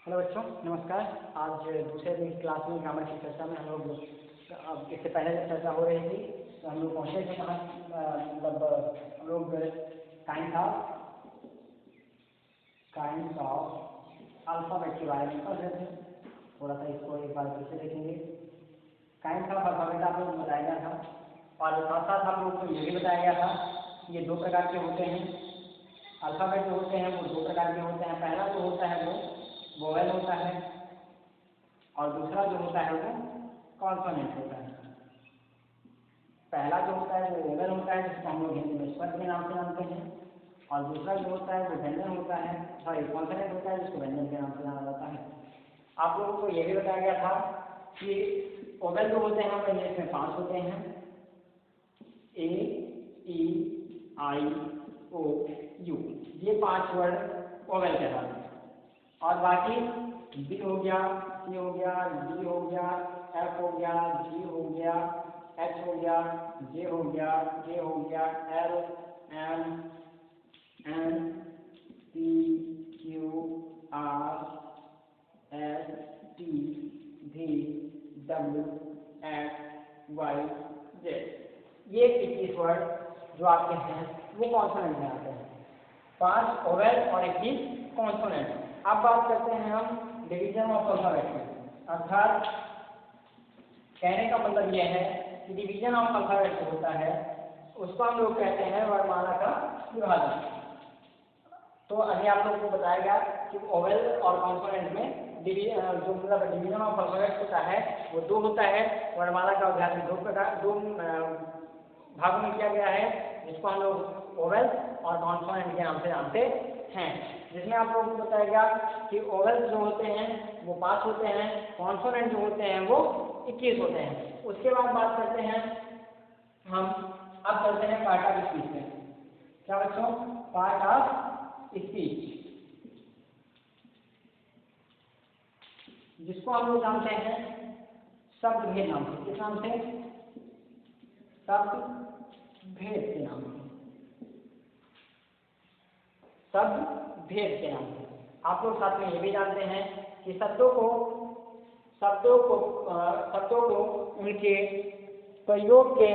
Hello बच्चों, नमस्कार। आज दूसरे दिन क्लास में ग्रामर की चर्चा में हम लोग अब इससे पहले जब चर्चा हो रही थी तो हम लोग पहुँचे थे कहाँ, मतलब हम लोग काइंड्स ऑफ अल्फ़ाबेट के बारे में पढ़ रहे थे। थोड़ा सा इसको एक बार फिर से देखेंगे। काइंड्स ऑफ अल्फ़ाबेट आप लोग को बताया गया था और साथ साथ आप लोग को ये भी बताया गया था कि ये दो प्रकार के होते हैं। अल्फ़ाबेट जो होते हैं वो दो प्रकार के होते हैं। पहला जो होता है वो वोवेल होता है और दूसरा जो होता है वो कॉन्सोनेंट होता है। पहला जो होता है वो वोवेल होता है जिसको हम लोग हिंदी में स्वर के नाम से जानते हैं और दूसरा जो होता है वो व्यंजन होता है, कॉन्सोनेंट होता है जिसको व्यंजन के नाम से जाना जाता है। आप लोगों को ये भी बताया गया था कि वोवेल जो होते हैं हमारे इंग्लिश में 5 होते हैं, ए, ई, आई, ओ, यू। ये 5 वर्ड वोवेल कहलाते हैं और बाकी बी हो गया, सी हो गया, डी हो गया, एफ हो गया, जी हो गया, एच हो गया, जे हो गया, के हो गया, L, M, N, P, Q, R, S, T, V, W, X, Y, Z. ये 21 वर्ड जो आपके हैं वो कॉन्सोनेंट में आते हैं। 5 वोवेल और 21 कॉन्सोनेंट। अब बात करते हैं हम डिवीजन ऑफ अल्फाबेट की। अर्थात कहने का मतलब यह है कि डिवीजन ऑफ अल्फाबेट जो होता है उसको हम लोग कहते हैं वर्णमाला का विभाजन। तो अभी आप लोगों को बताया गया कि वोवेल और कॉन्सोनेंट में जो मतलब डिवीजन ऑफ अल्फाबेट होता है वो 2 होता है। वर्णमाला का विभाजन 2 भागों में किया गया है जिसको हम लोग वोवेल और कॉन्सोनेंट के नाम से जानते हैं। जिसमें आप लोगों को बताया गया कि वोवेल जो होते हैं वो 5 होते हैं, कॉन्सोनेंट जो होते हैं वो 21 होते हैं। उसके बाद बात करते हैं हम, अब चलते हैं पार्ट ऑफ स्पीच में। क्या बच्चों? पार्ट ऑफ स्पीच, जिसको हम लोग जानते हैं शब्द भेद नाम से। किस नाम से? शब्द भेद के नाम से। शब्द भेद के नाम से। आप लोग साथ में ये भी जानते हैं कि शब्दों को उनके प्रयोग के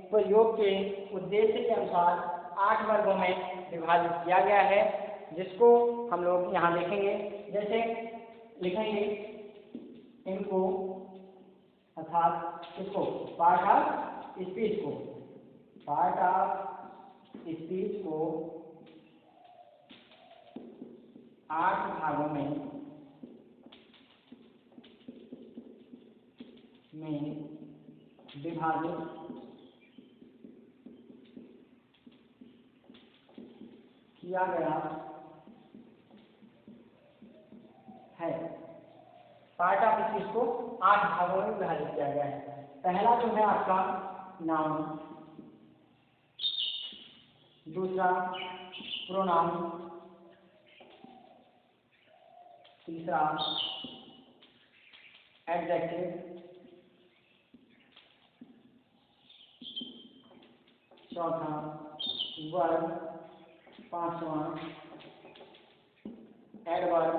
प्रयोग के उद्देश्य के अनुसार 8 वर्गों में विभाजित किया गया है, जिसको हम लोग यहाँ लिखेंगे। जैसे लिखेंगे इनको, अर्थात इसको पार्ट ऑफ स्पीच को 8 भागों में विभाजित किया गया है। पार्ट ऑफ स्पीच को 8 भागों में विभाजित किया गया है। पहला जो है आपका नाउन, दूसरा प्रोनाउन, तीसरा एडजेक्टिव, चौथा वर्ब, पांचवा एडवर्ब,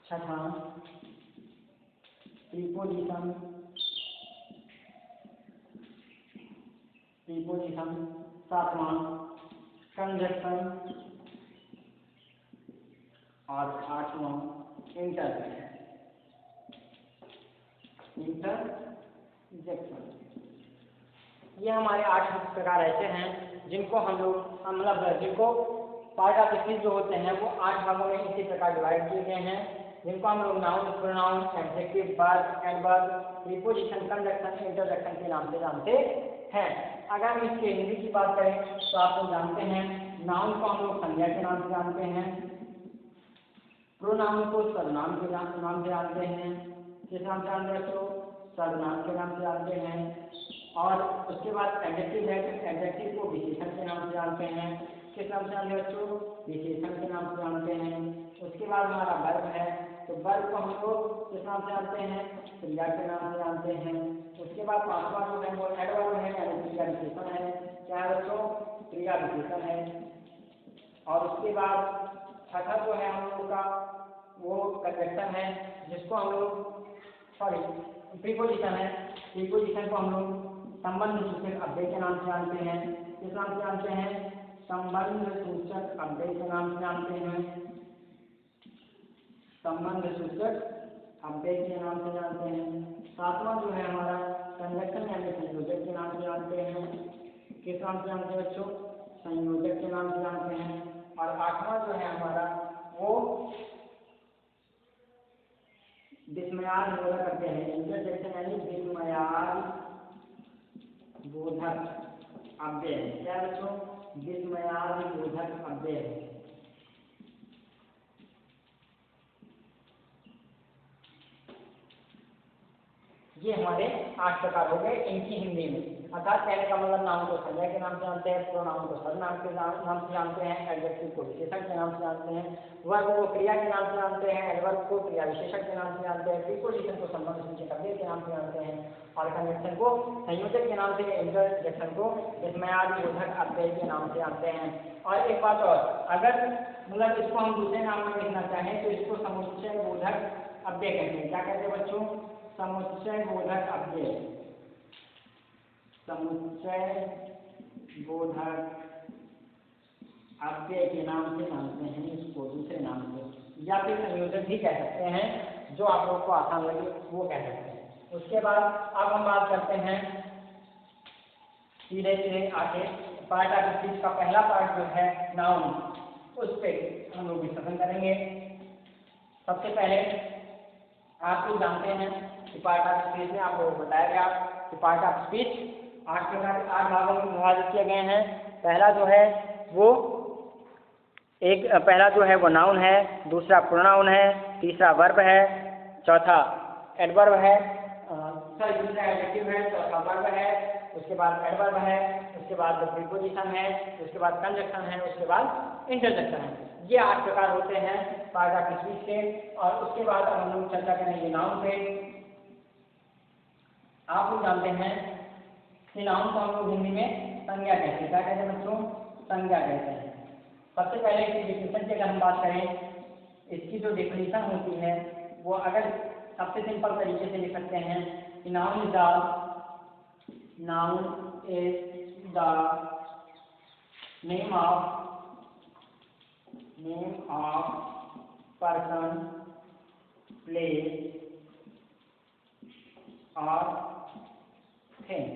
छठा प्रीपोजिशन, सातवां कंजक्शन और 8वां इंटरजेक्शन। ये हमारे 8 प्रकार ऐसे हैं जिनको हम लोग जिनको पार्ट ऑफ स्पीच जो होते हैं वो 8 भागों में इसी प्रकार डिवाइड किए गए हैं, जिनको हम लोग noun, pronoun, adjective, verb, adverb, preposition, conjunction, interjection के नाम से जानते हैं। अगर हम इसके हिंदी की बात करें तो आप लोग जानते हैं नाउन को हम लोग संज्ञा के नाम से जानते हैं, प्रोनाउन को सर्वनाम के नाम से जानते हैं। किस नाम से जानते हैं? तो सर्वनाम के नाम से जानते हैं। और उसके बाद एडजेक्टिव है तो एडजेक्टिव को विशेषण के नाम से जानते हैं। किस नाम से जानते हैं बच्चों? विशेषण के नाम से जानते हैं। उसके बाद हमारा वर्ब है तो वर्ब को हम लोग किस नाम से जानते हैं, क्रिया के नाम से जानते हैं। उसके बाद पांचवा जो है वो एडवर्ब है, यानी क्रिया विशेषण है। क्या है बच्चों, क्रिया विशेषण है। और उसके बाद छठा जो है हम लोग का वो कंजक्शन है, जिसको हम लोग प्रीपोजिशन है। प्रीपोजिशन को हम लोग संबंध सूचक अव्यय के नाम से जानते हैं। किस नाम से जानते हैं, संबंध सूचक अव्यय के नाम से जानते हैं। संबंध सूचक अव्यय के नाम से जानते हैं। सातवां जो है हमारा कंजक्शन यानी संयोजक के नाम से जानते हैं। किस नाम से जानते हैं बच्चों, संयोजक के नाम से जानते हैं। और आठवां जो है हमारा वो विस्मयार्थ बोधक अव्यय है। इंटरजेक्शन यानी विस्मयार्थ बोधक अव्यय। क्या बच्चों, विस्मयार्थ बोधक अव्यय। ये हमारे 8 प्रकार हो गए इनकी हिंदी में। अर्थात कहने का मतलब नाउन को संज्ञा के नाम से जानते हैं, प्रोनाउन को सर्वनाम के नाम से जानते हैं, एडजेक्टिव को विशेषण के नाम से जानते हैं, वर्ब को क्रिया के नाम से जानते हैं, एडवर्ब को क्रिया विशेषण के नाम से जानते हैं, प्रीपोजिशन को संबंध सूचक अव्यय के नाम से जानते हैं, और कंजक्शन को संयोजक के नाम से, इंटरजेक्शन को विस्मयार्थ बोधक अव्यय के नाम से जानते हैं। और एक बात और, अगर मतलब इसको हम दूसरे नाम में लिखना चाहें तो इसको समुच्चय बोधक अव्यय कहते हैं। क्या कहते हैं बच्चों, समुच्चय बोधक अव्यय। समुच्चय बोधक अव्यय के नाम से जानते हैं इसको दूसरे नाम से, या फिर संयोजक भी कह सकते हैं, जो आप लोग को आसान लगे वो कह सकते हैं। उसके बाद अब हम बात करते हैं सीधे सीधे आगे पार्ट ऑफ स्पीच का पहला पार्ट जो है नाउन, उस पर हम लोग डिस्कशन करेंगे। सबसे पहले आप लोग जानते हैं कि पार्ट ऑफ स्पीच में आप लोगों को बताया गया कि पार्ट ऑफ स्पीच 8 भागों में विभाजित किए गए हैं। पहला जो है वो पहला जो है वो नाउन है, दूसरा प्रोनाउन है, तीसरा वर्ब है, चौथा एडवर्ब है, दूसरा एडजेक्टिव है, चौथा वर्ब है, उसके बाद एडवर्ब है, उसके बाद प्रीपोजिशन है, उसके बाद कंजक्शन है, उसके बाद इंटरजेक्शन है। ये 8 प्रकार होते हैं पार्ट ऑफ स्पीच के। और उसके बाद अब हम लोग चर्चा करेंगे नाउन पे। आप लोग जानते हैं कि नाउन को हम लोग हिंदी में संज्ञा कहते हैं। क्या कहते हैं बच्चों, संज्ञा कहते हैं। सबसे पहले इसकी डिफिनेशन की अगर हम बात करें, इसकी जो डिफिनेशन होती है वो अगर सबसे सिंपल तरीके से लिख सकते हैं कि noun is the name of person, place और थिंग।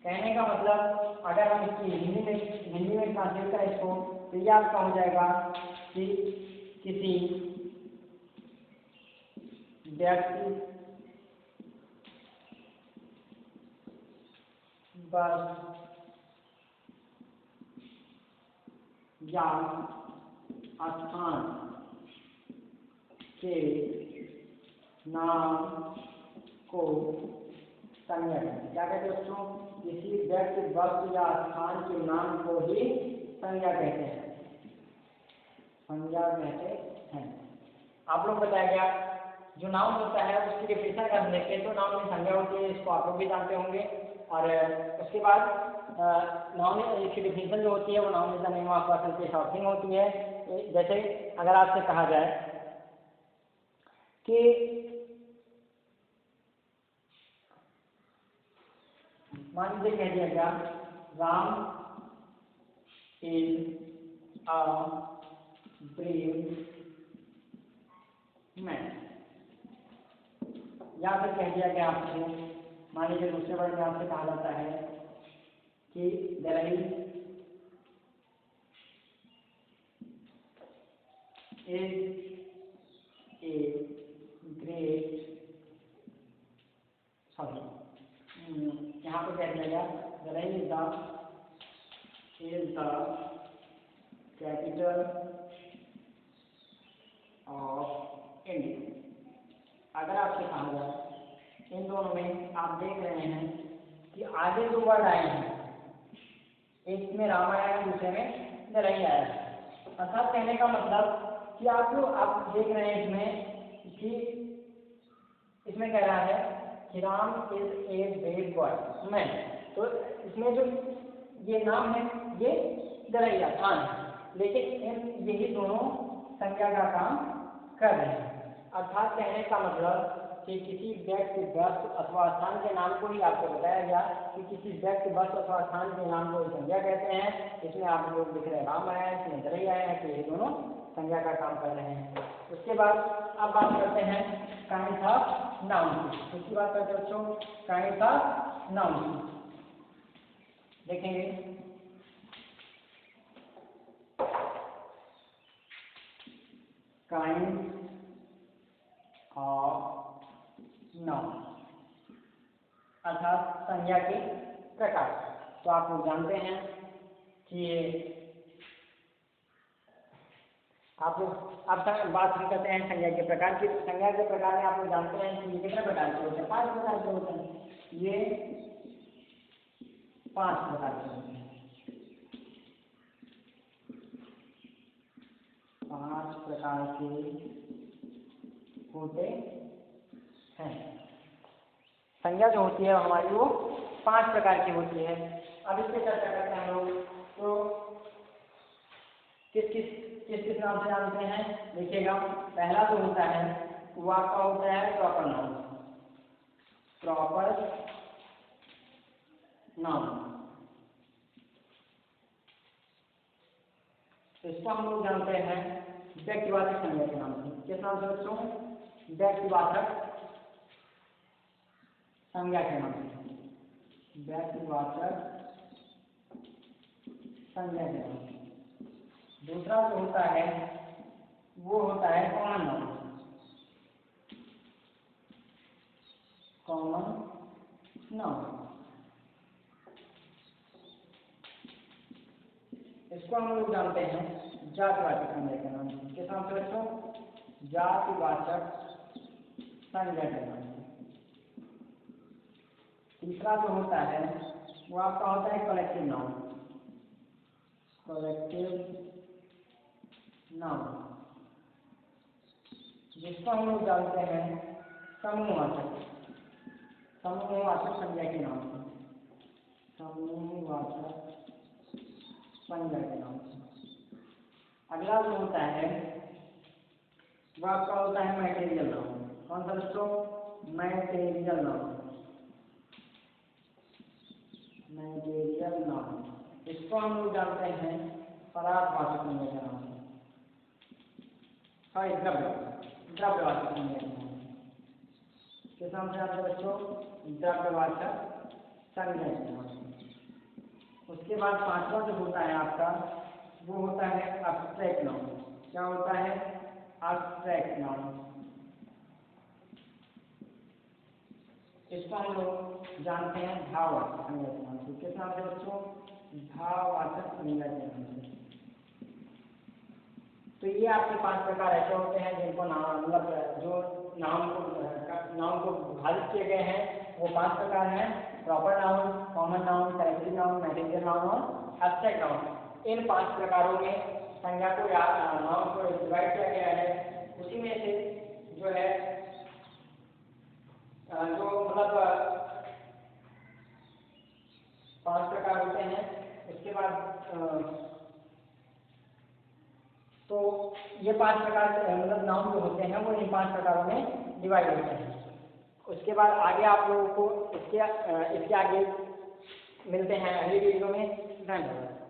कहने का मतलब अगर हम इसकी हिंदी में ट्रांसलेट करें इसको, तो यह आपका हो जाएगा कि किसी व्यक्ति, वस्तु या स्थान के नाम को संज्ञा कहते हैं। क्या कहते हैं बच्चों, किसी व्यक्ति, वस्तु या स्थान के नाम को ही संज्ञा कहते हैं, संज्ञा कहते हैं। आप लोग बताया गया जो नाउन होता है उसकी डिफिनेशन अगर हम देखते हैं तो नाउन में संज्ञा होती है, इसको आप लोग भी जानते होंगे। और उसके बाद नाउन की डिफिनेशन जो होती है वो noun is the name of person, place और थिंग होती है। जैसे अगर आपसे कहा जाए कि मान लीजिए कह दिया गया Ram is a brave man, या फिर कह दिया गया आपसे, मान लीजिए दूसरे वर्ड में आपसे कहा जाता है कि there is a great, sorry यहाँ पे कह दिया गया there is the capital of India. अगर आपसे कहा जाए इन दोनों में आप देख रहे हैं कि आगे जो वर्ड आए हैं, एक में राम आया है, दूसरे में नहीं आया है। अर्थात कहने का मतलब कि आप देख रहे हैं इसमें कि इसमें कह रहा है कि Ram is a brave boy man. तो इसमें जो ये नाम है ये गलैया खान है, लेकिन यही दोनों संज्ञा का काम कर रहे हैं। अर्थात कहने का मतलब कि किसी व्यक्ति वस्तु अथवा स्थान के नाम को ही आपको बताया गया कि किसी व्यक्ति वस्तु अथवा स्थान के नाम को संज्ञा कहते हैं। इसमें आप लोग दिख रहे हैं राम आया है, इसमें गलैया आया है, तो ये दोनों संज्ञा का काम कर रहे हैं। उसके बाद अब बात करते हैं काइंड ऑफ नाउन की। उसकी बात करते हैं बच्चों काइंड ऑफ नाउन की। देखेंगे काइंड ऑफ नाउन अर्थात संज्ञा के प्रकार। तो आप लोग जानते हैं कि आप लोग अब बात हम करते हैं संज्ञा के प्रकार की। संज्ञा के प्रकार में आप लोग जानते हैं कि ये कितने प्रकार के होते हैं? 5 प्रकार के होते हैं। ये 5 प्रकार के होते हैं। 5 प्रकार के होते हैं। संज्ञा जो होती है हमारी वो 5 प्रकार की होती है। अब इस पर चर्चा करते हैं हम लोग। तो किस किस नाम से जानते हैं? देखिएगा पहला जो होता है वो आपका होता है प्रॉपर नाउन। प्रॉपर नाउन इसको हम लोग जानते हैं व्यक्तिवाचक संज्ञा के नाम से। किस नाम से बच्चों? व्यक्तिवाचक संज्ञा के नाम से। व्यक्तिवाचक संज्ञा के नाम से। दूसरा जो होता है वो होता है कॉमन नाउन। कॉमन नाउन इसको हम लोग जानते हैं जातिवाचक संज्ञा के नाम से। किस नाम से बच्चों? जातिवाचक संज्ञा के नाम से। तीसरा जो होता है वो आपका होता है कलेक्टिव नाउन। कलेक्टिव नाउन जिसको हम लोग जानते हैं समूहवाचक। समूहवाचक संज्ञा के नाम से। समूहवाचक संज्ञा के नाम से। अगला जो होता है वो आपका होता है मैटेरियल नाउन। कौन सा बच्चों? Material noun. मैटेरियल नाउन इसको हम लोग जानते हैं पदार्थवाचक संज्ञा के नाम से। सॉरी द्रव्यवाचक संज्ञा के नाम से। किस नाम से आपके बच्चों? द्रव्यवाचक संज्ञा के नाम से। उसके बाद पांचवा जो होता है आपका वो होता है एब्स्ट्रैक्ट नाउन। क्या होता है? Abstract noun. इसको हम लोग जानते हैं भाववाचक संज्ञा के नाम से। किस नाम से बच्चों? भाववाचक संज्ञा के नाम से। तो ये आपके 5 प्रकार ऐसे होते हैं जिनको नाम मतलब जो नाम को विभाजित किए गए हैं वो 5 प्रकार हैं। Proper noun, common noun, collective noun, material noun और एब्स्ट्रैक्ट नाउन। इन 5 प्रकारों में संज्ञा को या नाउन को डिवाइड किया गया है। उसी में से जो है जो मतलब 5 प्रकार होते हैं। उसके बाद तो ये 5 प्रकार मतलब नाउन जो होते हैं वो इन 5 प्रकारों में डिवाइड होते हैं। उसके बाद आगे आप लोगों को इसके आगे मिलते हैं अगली वीडियो में। धन्यवाद।